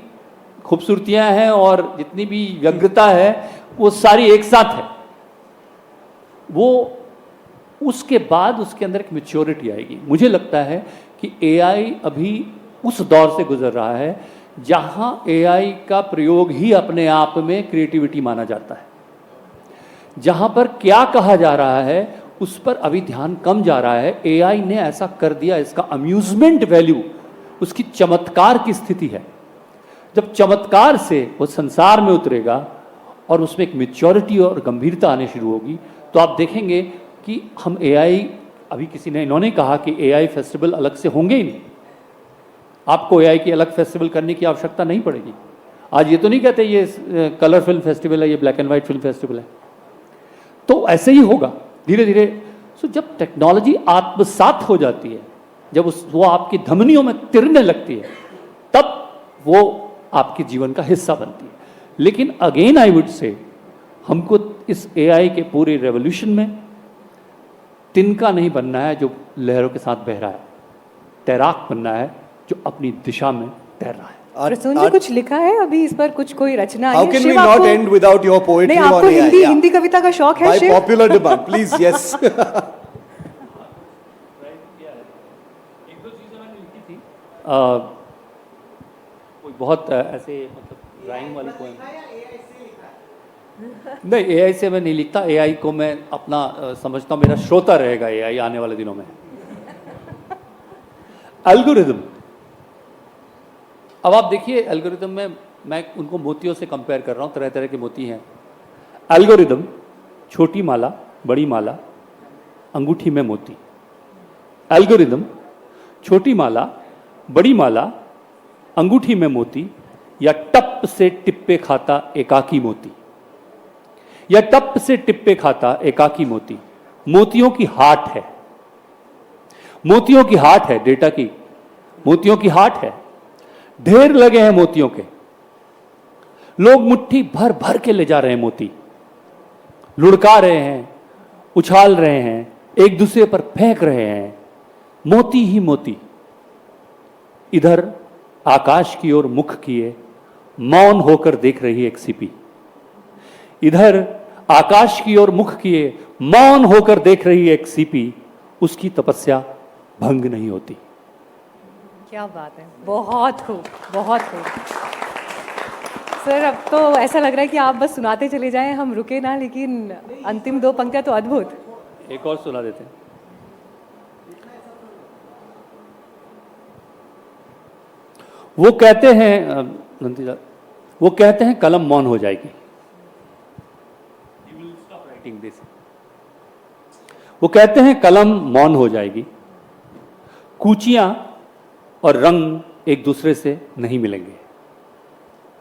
खूबसूरतियां हैं और जितनी भी व्यग्रता है वो सारी एक साथ है। वो उसके बाद उसके अंदर एक मैच्योरिटी आएगी। मुझे लगता है कि एआई अभी उस दौर से गुजर रहा है जहां एआई का प्रयोग ही अपने आप में क्रिएटिविटी माना जाता है। जहां पर क्या कहा जा रहा है उस पर अभी ध्यान कम जा रहा है। एआई ने ऐसा कर दिया, इसका अम्यूजमेंट वैल्यू, उसकी चमत्कार की स्थिति है। जब चमत्कार से वो संसार में उतरेगा और उसमें एक मैच्योरिटी और गंभीरता आने शुरू होगी, तो आप देखेंगे कि हम एआई, अभी किसी ने, इन्होंने कहा कि एआई फेस्टिवल अलग से होंगे ही नहीं, आपको एआई की अलग फेस्टिवल करने की आवश्यकता नहीं पड़ेगी। आज ये तो नहीं कहते ये कलर फिल्म फेस्टिवल है, ये black and white film festival है, तो ऐसे ही होगा धीरे धीरे। सो जब टेक्नोलॉजी आत्मसात हो जाती है, जब वो आपकी धमनियों में तिरने लगती है, तब वो आपके जीवन का हिस्सा बनती है। लेकिन अगेन आई वुड से, हमको इस एआई के पूरे रेवोल्यूशन में तिनका नहीं बनना है जो लहरों के साथ बह रहा है, तैराक बनना है जो अपनी दिशा में तैर रहा है। प्रसून जी, कुछ लिखा है अभी इस पर, कुछ कोई रचना? How can we not end without your poetry नहीं, आपको on AI? Yeah. हिंदी कविता का शौक है? By popular demand, please, yes. कोई बहुत ऐसे मतलब राइम वाली पोएम नहीं, एआई से मैं नहीं लिखता। एआई को मैं अपना समझता हूँ, मेरा श्रोता रहेगा एआई आने वाले दिनों में। एल्गोरिदम, अब आप देखिए, एल्गोरिदम में मैं उनको मोतियों से कंपेयर कर रहा हूँ, तरह तरह के मोती हैं। एल्गोरिदम, छोटी माला, बड़ी माला, अंगूठी में मोती। एल्गोरिदम, छोटी माला, बड़ी माला, अंगूठी में मोती, या टप से टिप्पे खाता एकाकी मोती, या टप से टिप्पे खाता एकाकी मोती। मोतियों की हाट है, मोतियों की हाट है, डेटा की मोतियों की हाट है। ढेर लगे हैं मोतियों के, लोग मुट्ठी भर भर के ले जा रहे हैं मोती, लुढ़का रहे हैं, उछाल रहे हैं, एक दूसरे पर फेंक रहे हैं, मोती ही मोती। इधर आकाश की ओर मुख किए मौन होकर देख रही एक सीपी, इधर आकाश की ओर मुख किए मौन होकर देख रही एक सीपी, उसकी तपस्या भंग नहीं होती। क्या बात है, बहुत खूब, बहुत खूब। सर अब तो ऐसा लग रहा है कि आप बस सुनाते चले जाएं, हम रुके ना, लेकिन अंतिम 2 पंक्तियां तो अद्भुत। एक और सुना देते हैं। वो कहते हैं नंदीलाल, वो कहते हैं कलम मौन हो जाएगी। वो कहते हैं कलम मौन हो जाएगी, कूचियां और रंग एक दूसरे से नहीं मिलेंगे।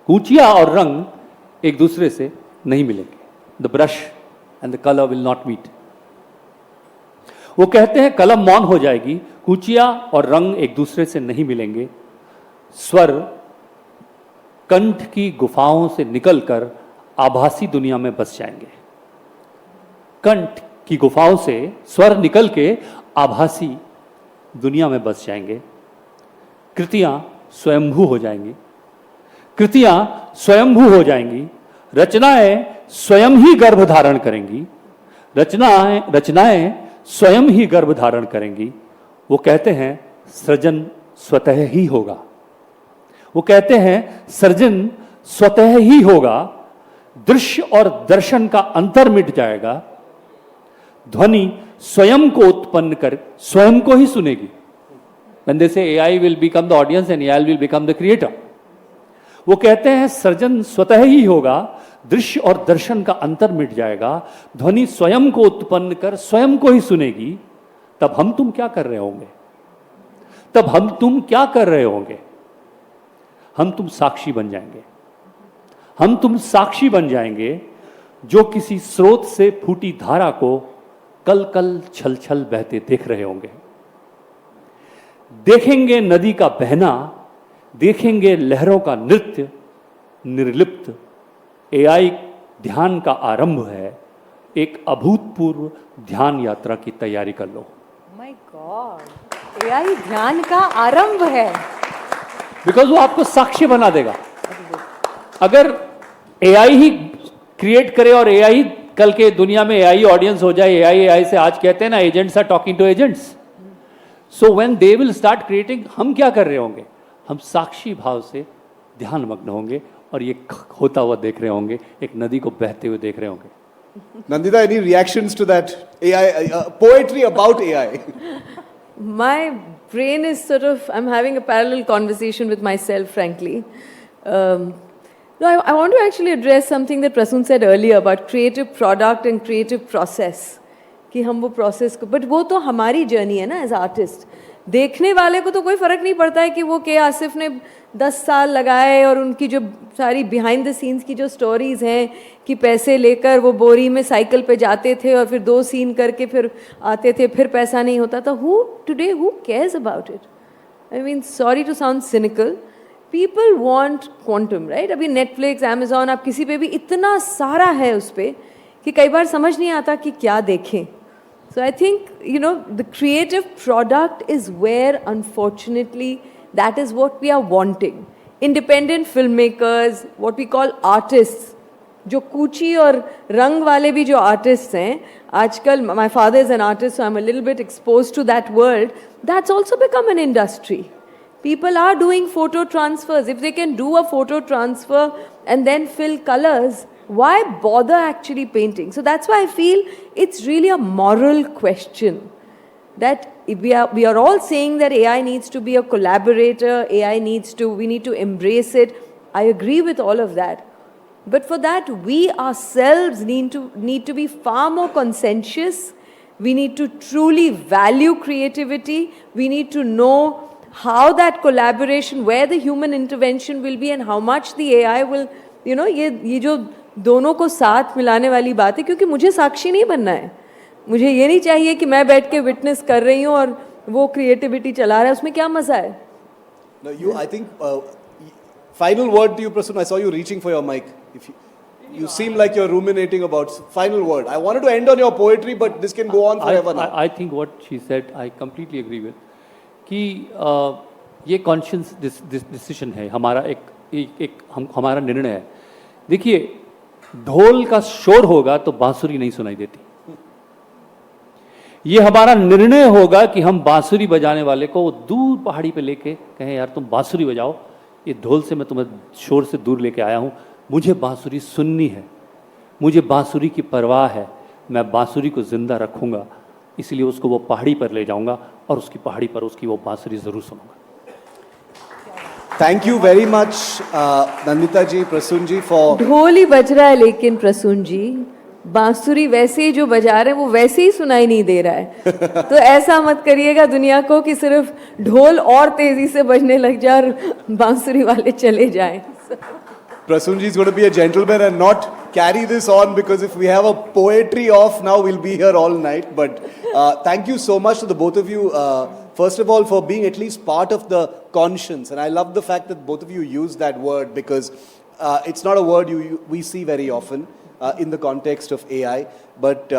कूचियां और रंग एक दूसरे से नहीं मिलेंगे। The brush and the colour will not meet. वो कहते हैं कलम मौन हो जाएगी, कूचियां और रंग एक दूसरे से नहीं मिलेंगे। स्वर कंठ की गुफाओं से निकलकर आभासी दुनिया में बस जाएंगे। कंठ की गुफाओं से स्वर निकल के आभासी दुनिया में बस जाएंगे। कृतियां स्वयंभू हो जाएंगी। कृतियां स्वयंभू हो जाएंगी। रचनाएं स्वयं ही गर्भ धारण करेंगी। रचनाएं स्वयं ही गर्भ धारण करेंगी। वो कहते हैं सृजन स्वतः ही होगा। वो कहते हैं सृजन स्वतः ही होगा। दृश्य और दर्शन का अंतर मिट जाएगा। ध्वनि स्वयं को उत्पन्न कर स्वयं को ही सुनेगी। When they say AI will become the audience and AI will become the creator. वो कहते हैं सृजन स्वतः ही होगा, दृश्य और दर्शन का अंतर मिट जाएगा, ध्वनि स्वयं को उत्पन्न कर स्वयं को ही सुनेगी। तब हम तुम क्या कर रहे होंगे? तब हम तुम क्या कर रहे होंगे? हम तुम साक्षी बन जाएंगे। हम तुम साक्षी बन जाएंगे जो किसी स्रोत से फूटी धारा को कल कल छल छल बहते देख रहे होंगे। देखेंगे नदी का बहना, देखेंगे लहरों का नृत्य निर्लिप्त। एआई ध्यान का आरंभ है। एक अभूतपूर्व ध्यान यात्रा की तैयारी कर लो। माय गॉड, एआई ध्यान का आरंभ है। बिकॉज वो आपको साक्षी बना देगा। अगर एआई ही क्रिएट करे और एआई कल के दुनिया में एआई ऑडियंस हो जाए, एआई से आज कहते हैं ना agents are talking to agents. So when they will start creating, हम क्या कर रहे होंगे? हम साक्षी भाव से ध्यान मग्न होंगे और ये होता हुआ देख रहे होंगे, एक नदी को बहते हुए देख रहे होंगे। Nandita, any reactions to that AI poetry about AI? My brain is sort of, I'm having a parallel conversation with myself, frankly. No, I want to actually address something that Prasoon said earlier about creative product and creative process. कि हम वो process को, but वो तो हमारी journey है ना as artist. देखने वाले को तो कोई फ़र्क नहीं पड़ता है कि वो के आसिफ ने 10 साल लगाए और उनकी जो सारी बिहाइंड द सीन्स की जो स्टोरीज़ हैं कि पैसे लेकर वो बोरी में साइकिल पे जाते थे और फिर 2 सीन करके फिर आते थे, फिर पैसा नहीं होता था। Who today who cares about it? I mean, sorry to sound cynical, people want quantum, right? अभी नेटफ्लिक्स, अमेजॉन, आप किसी पे भी इतना सारा है उस पर कि कई बार समझ नहीं आता कि क्या देखें। So I think, you know, the creative product is where, unfortunately, that is what we are wanting. Independent filmmakers, what we call artists, जो कूची और रंग वाले भी जो artists हैं, आजकल, my father is an artist, so I'm a little bit exposed to that world, that's also become an industry. People are doing photo transfers. If they can do a photo transfer and then fill colors, why bother actually painting? So that's why I feel it's really a moral question, that we are all saying that AI needs to be a collaborator, we need to embrace it. I agree with all of that. But for that, we ourselves need to be far more conscientious. We need to truly value creativity. We need to know how that collaboration, where the human intervention will be and how much the AI will, you know, ये जो दोनों को साथ मिलाने वाली बात है, क्योंकि मुझे साक्षी नहीं बनना है। मुझे ये नहीं चाहिए कि मैं बैठ के विटनेस कर रही हूँ और वो क्रिएटिविटी चला रहा है, उसमें क्या मजा है? No, I think final word to you, Prasoon. I saw you reaching for your mic. If you seem like you're ruminating about final word. I wanted to end on your poetry, but this can go on forever now. I think what she said, I completely agree with. कि ये conscious decision है हमारा, एक एक हमारा निर्णय है। देखिए, ढोल का शोर होगा तो बांसुरी नहीं सुनाई देती। ये हमारा निर्णय होगा कि हम बांसुरी बजाने वाले को दूर पहाड़ी पे लेके कहें यार तुम बांसुरी बजाओ, ये ढोल से मैं तुम्हें शोर से दूर लेके आया हूं, मुझे बांसुरी सुननी है, मुझे बांसुरी की परवाह है, मैं बांसुरी को जिंदा रखूंगा, इसलिए उसको वो पहाड़ी पर ले जाऊंगा और उसकी पहाड़ी पर उसकी वो बांसुरी जरूर सुनूंगा। Thank you very much, Nandita ji, Prasun ji, for ढोल ही बज रहा है, लेकिन प्रसून जी बांसुरी वैसे ही जो बजा रहे हैं वो वैसे ही सुनाई नहीं दे रहा है। तो ऐसा मत करिएगा दुनिया को कि सिर्फ ढोल और तेजी से बजने लग जाए और बांसुरी वाले चले जाएं। Prasun ji is going to be a gentleman and not carry this on, because if we have a poetry off now, we'll be here all night. But thank you so much to the both of you. First of all, for being at least part of the conscience. And I love the fact that both of you use that word, because it's not a word we see very often in the context of AI. But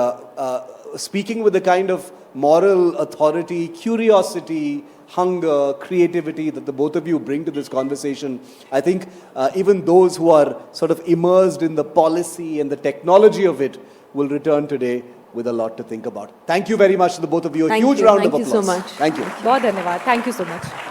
speaking with the kind of moral authority, curiosity, hunger, creativity that the both of you bring to this conversation, I think even those who are sort of immersed in the policy and the technology of it will return today with a lot to think about. Thank you very much to the both of you. A huge round of applause. Thank you so much. Thank you. बहुत धन्यवाद, thank you so much.